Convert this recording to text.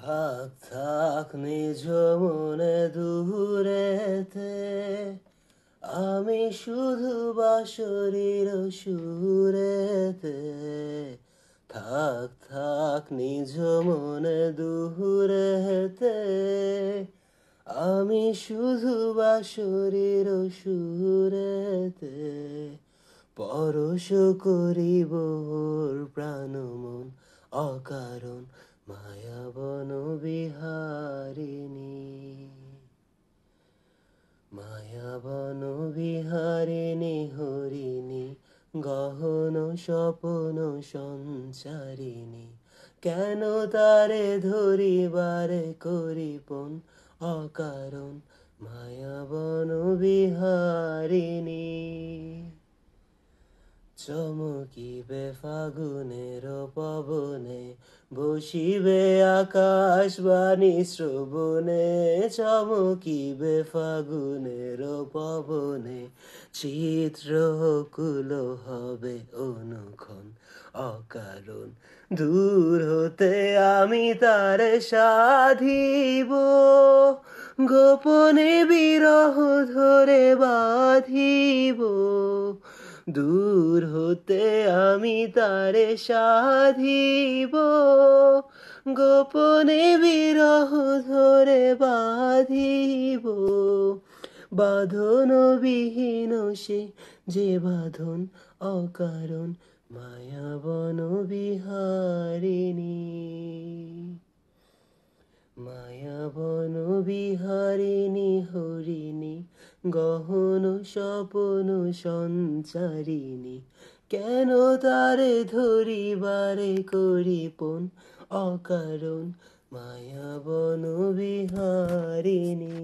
থাক থাক নিজ মনে দূরেতে, আমি শুধু বাঁশরীর সুরেতে। থাক থাক নিজ মনে দূরেতে, আমি শুধু বাঁশরীর সুরেতে। পরশ করিব ওর প্রাণ মন অকারণ, মায়াবন বিহারিণী। মায়াবন বিহারিণী হরিণী, গহন স্বপন সঞ্চারিণী। কেন তারে ধরিবারে করিপন অকারণ, মায়াবন বিহারিণী। চমকিবে ফাগুনের পবনে, বসিবে আকাশবাণী শ্রবণে। চমকিবে ফাগুনের পবনে, চিত্রকুল হবে অনুক্ষণ অকারণ। দূর হতে আমি তারে সাধিব, গোপনে বিরহ ধরে বাঁধিব। দূর হতে আমি তারে সাধিব, গোপনে বিরহ ধরে বাঁধিব। বাঁধন বিহীন সে যে বাঁধন অকারণ, মায়াবন বিহারিণী। মায়াবন বিহারিণী হরিণী, গহন স্বপন সঞ্চারিণী। কেন তারে ধরিবারে করিপন অকারণ, মায়াবন বিহারিণী।